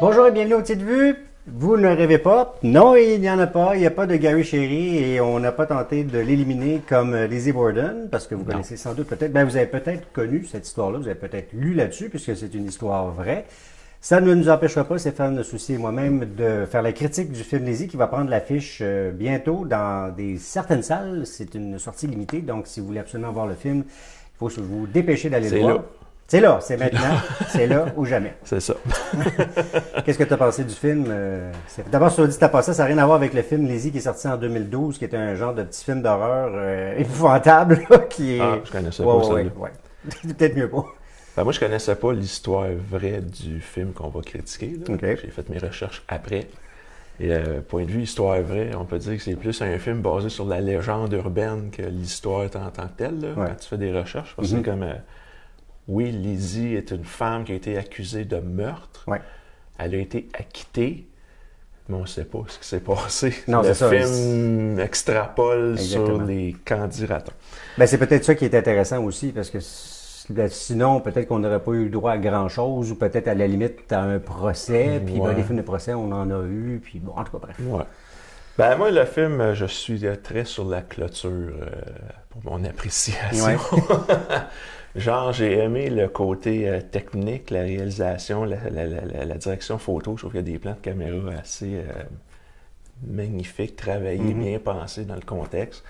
Bonjour et bienvenue au Petite Vue. Vous ne rêvez pas. Non, il n'y en a pas. Il n'y a pas de Gary Cherry et on n'a pas tenté de l'éliminer comme Lizzie Borden parce que vous connaissez sans doute peut-être, vous avez peut-être connu cette histoire-là, vous avez peut-être lu là-dessus puisque c'est une histoire vraie. Ça ne nous empêchera pas, Stéphane Soucy et moi-même, de faire la critique du film Lizzie qui va prendre l'affiche bientôt dans certaines salles. C'est une sortie limitée, donc si vous voulez absolument voir le film, il faut vous dépêcher d'aller le voir. C'est là, c'est maintenant, c'est là ou jamais. C'est ça. Qu'est-ce que tu as pensé du film? D'abord, sur le dit, t'as passé, ça n'a rien à voir avec le film Lizzie qui est sorti en 2012, qui est un genre de petit film d'horreur épouvantable. Qui est... Ah, je connaissais pas ça. Ouais. Peut-être mieux pas. Ben, moi, je connaissais pas l'histoire vraie du film qu'on va critiquer. Okay. J'ai fait mes recherches après. Et point de vue histoire vraie, on peut dire que c'est plus un film basé sur la légende urbaine que l'histoire en tant que telle. Quand tu fais des recherches, parce que c'est comme... oui, Lizzie est une femme qui a été accusée de meurtre. Ouais. Elle a été acquittée, mais on ne sait pas ce qui s'est passé. Non, le c'est film extrapole Exactement. sur les candidats. Ben, c'est peut-être ça qui est intéressant aussi, parce que sinon, peut-être qu'on n'aurait pas eu le droit à grand-chose, ou peut-être à la limite à un procès, puis des films de procès, on en a eu, puis bon, en tout cas, bref. Ouais. Ben, moi, le film, je suis très sur la clôture pour mon appréciation. Ouais. Genre, j'ai aimé le côté technique, la réalisation, la direction photo. Je trouve qu'il y a des plans de caméra assez magnifiques, travaillés, bien pensés dans le contexte.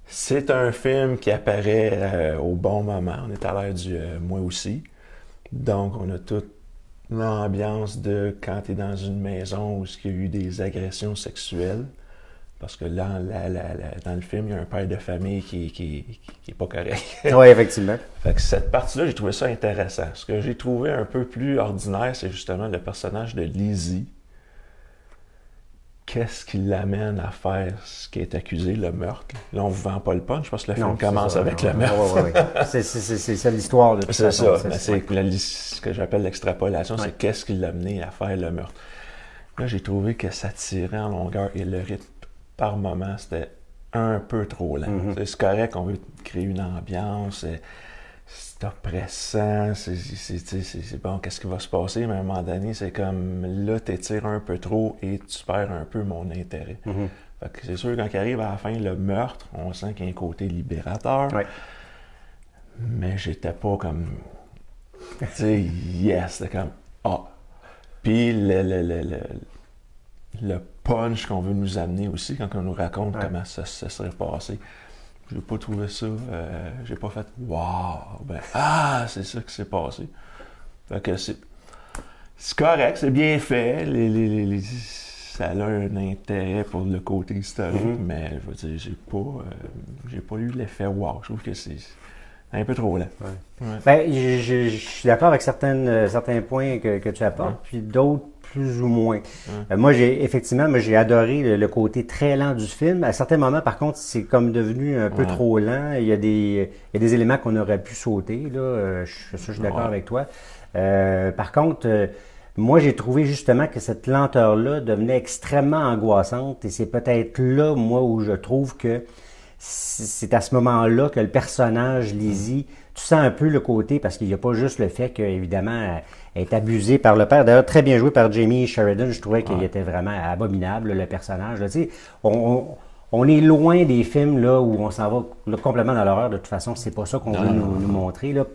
C'est un film qui apparaît au bon moment. On est à l'ère du moi aussi. Donc, on a toute l'ambiance de quand tu es dans une maison où il y a eu des agressions sexuelles. Parce que là, dans le film, il y a un père de famille qui est pas correct. Oui, effectivement. Fait que cette partie-là, j'ai trouvé ça intéressant. Ce que j'ai trouvé un peu plus ordinaire, c'est justement le personnage de Lizzie. Qu'est-ce qui l'amène à faire ce qui est accusé, le meurtre? Là, on ne vous vend pas le punch parce que le film commence avec le meurtre. Oui. C'est ça l'histoire de toute façon. C'est ça. Ce que j'appelle l'extrapolation, c'est qu'est-ce qui l'a amené à faire le meurtre. Là, j'ai trouvé que ça tirait en longueur et le rythme par moment, c'était un peu trop lent. C'est correct, on veut créer une ambiance, c'est oppressant, c'est bon, qu'est-ce qui va se passer? Mais à un moment donné, c'est comme, là, t'étires un peu trop et tu perds un peu mon intérêt. Fait que c'est sûr, quand il arrive à la fin, le meurtre, on sent qu'il y a un côté libérateur, mais j'étais pas comme, tu sais, yes, c'était comme, Puis le punch qu'on veut nous amener aussi quand on nous raconte comment ça serait passé. J'ai pas trouvé ça, j'ai pas fait « wow », c'est ça qui s'est passé. Fait que c'est correct, c'est bien fait, ça a un intérêt pour le côté historique, mais je veux dire, j'ai pas eu l'effet « wow », je trouve que c'est un peu trop lent. Ben, je suis d'accord avec certains points que tu apportes, puis d'autres plus ou moins. Moi, j'ai adoré le côté très lent du film. À certains moments, par contre, c'est comme devenu un peu trop lent. Il y a des éléments qu'on aurait pu sauter, là. Je suis d'accord avec toi. Par contre, moi, j'ai trouvé justement que cette lenteur-là devenait extrêmement angoissante et c'est peut-être là, moi, où je trouve que c'est à ce moment-là que le personnage Lizzie, tu sens un peu le côté, parce qu'il n'y a pas juste le fait qu'évidemment, elle est abusée par le père. D'ailleurs, très bien joué par Jamie Sheridan. Je trouvais qu'il était vraiment abominable, le personnage. Là, tu sais, on est loin des films là où on s'en va là, complètement dans l'horreur. De toute façon, c'est pas ça qu'on veut nous montrer. Là.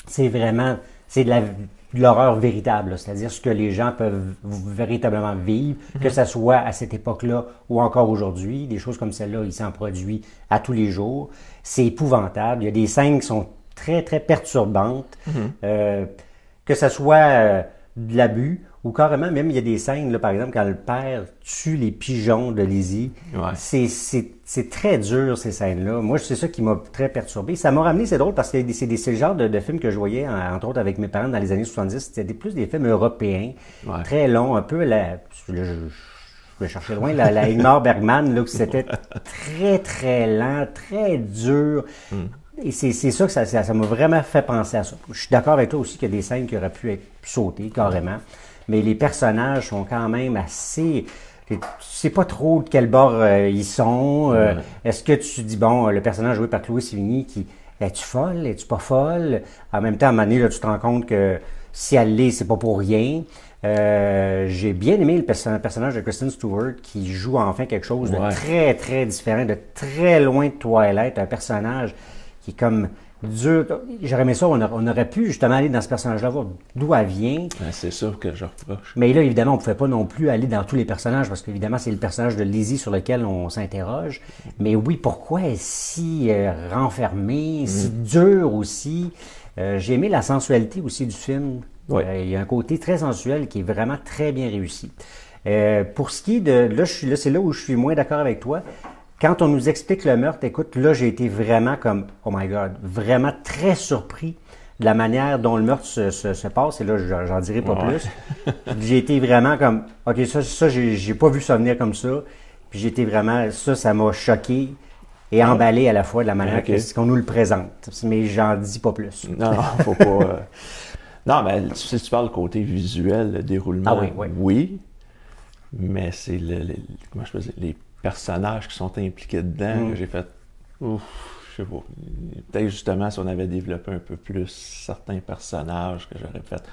C'est de l'horreur véritable. C'est-à-dire ce que les gens peuvent véritablement vivre, que ce soit à cette époque-là ou encore aujourd'hui. Des choses comme celle-là, il s'en produit à tous les jours. C'est épouvantable. Il y a des scènes qui sont très, très perturbantes. Que ce soit de l'abus ou carrément, même il y a des scènes, là, par exemple, quand le père tue les pigeons de Lizzie. C'est très dur, ces scènes-là. Moi, c'est ça qui m'a très perturbé. Ça m'a ramené, c'est drôle, parce que c'est le genre de films que je voyais, entre autres, avec mes parents dans les années 70. C'était plus des films européens, très longs, un peu je vais chercher loin, la Ingmar Bergman, là, où c'était très, très lent, très dur. Et c'est ça que ça m'a vraiment fait penser à ça. Je suis d'accord avec toi aussi qu'il y a des scènes qui auraient pu être sautées, carrément. Mais les personnages sont quand même assez... Tu sais pas trop de quel bord ils sont. Est-ce que tu dis, bon, le personnage joué par Chloé Sevigny, es-tu folle? Es-tu pas folle? En même temps, à un moment donné, là, tu te rends compte que si elle l'est, c'est pas pour rien. J'ai bien aimé le personnage de Kristen Stewart qui joue enfin quelque chose de très, très différent, de très loin de Twilight. Un personnage qui est comme dur. J'aurais aimé ça, on aurait pu justement aller dans ce personnage-là, voir d'où elle vient. C'est sûr que je reproche. Mais là, évidemment, on ne pouvait pas non plus aller dans tous les personnages parce qu'évidemment, c'est le personnage de Lizzie sur lequel on s'interroge. Mais oui, pourquoi elle est si renfermée, si dure aussi? J'ai aimé la sensualité aussi du film. Oui. Il y a un côté très sensuel qui est vraiment très bien réussi. Pour ce qui est de... Là, c'est là où je suis moins d'accord avec toi. Quand on nous explique le meurtre, écoute, là, j'ai été vraiment comme, oh my God, vraiment très surpris de la manière dont le meurtre se passe. Et là, j'en dirai pas plus. J'ai été vraiment comme, OK, ça j'ai pas vu ça venir comme ça. Puis j'ai été vraiment, ça m'a choqué et emballé à la fois de la manière qu'on nous le présente. Mais j'en dis pas plus. Non, faut pas... Non, mais si tu parles du côté visuel, le déroulement, oui. Mais c'est comment je peux dire, les personnages qui sont impliqués dedans que j'ai fait, ouf, je sais pas. Peut-être justement si on avait développé un peu plus certains personnages que j'aurais fait,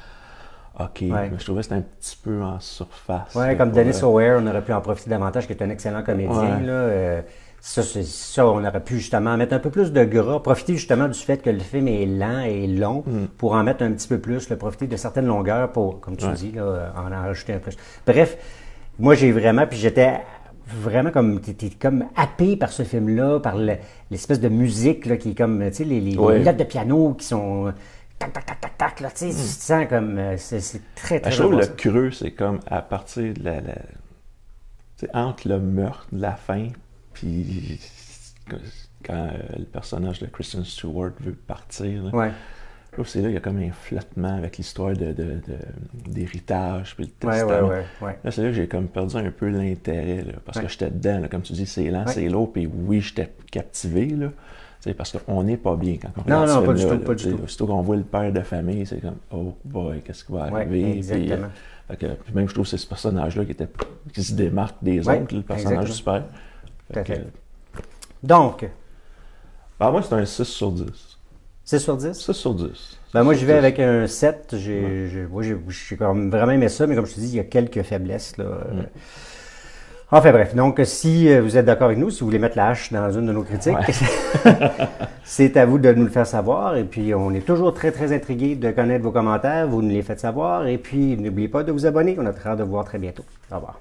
OK, mais je trouvais que c'était un petit peu en surface. Oui, comme Dennis Hopper, on aurait pu en profiter davantage, qui est un excellent comédien, là. Ça, on aurait pu justement mettre un peu plus de gras, profiter justement du fait que le film est lent et long pour en mettre un petit peu plus, profiter de certaines longueurs pour, comme tu dis, là, en rajouter un plus. Bref, moi j'ai vraiment, puis j'étais vraiment comme, t'es comme happé par ce film-là, par l'espèce de musique là, qui est comme, tu sais, les notes de piano qui sont tac, tac, tac, tac, tac, là, tu sais, tu sens comme, c'est très, très je trouve le creux, c'est comme à partir de tu sais, entre le meurtre de la fin, puis quand le personnage de Kristen Stewart veut partir, là, c'est là qu'il y a comme un flottement avec l'histoire d'héritage, puis le testament. Là, c'est là que j'ai comme perdu un peu l'intérêt, là, parce que j'étais dedans, là, comme tu dis, c'est lent, c'est lourd, puis oui, j'étais captivé, là, parce qu'on n'est pas bien quand on regarde ce film-là. Non, pas du tout. Surtout qu'on voit le père de famille, c'est comme, oh boy, qu'est-ce qui va arriver? Exactement. Puis même, je trouve que c'est ce personnage-là qui se démarque des autres, le personnage du père. Donc? Ben, moi, c'est un 6 sur 10. 6 sur 10? 6 sur 10. Ben, moi, j'y vais avec un 7. J'ai quand même vraiment aimé ça, mais comme je te dis, il y a quelques faiblesses, là. Enfin bref, donc si vous êtes d'accord avec nous, si vous voulez mettre la hache dans une de nos critiques, c'est à vous de nous le faire savoir. Et puis, on est toujours très, très intrigués de connaître vos commentaires. Vous nous les faites savoir. Et puis, n'oubliez pas de vous abonner. On a très hâte de vous voir très bientôt. Au revoir.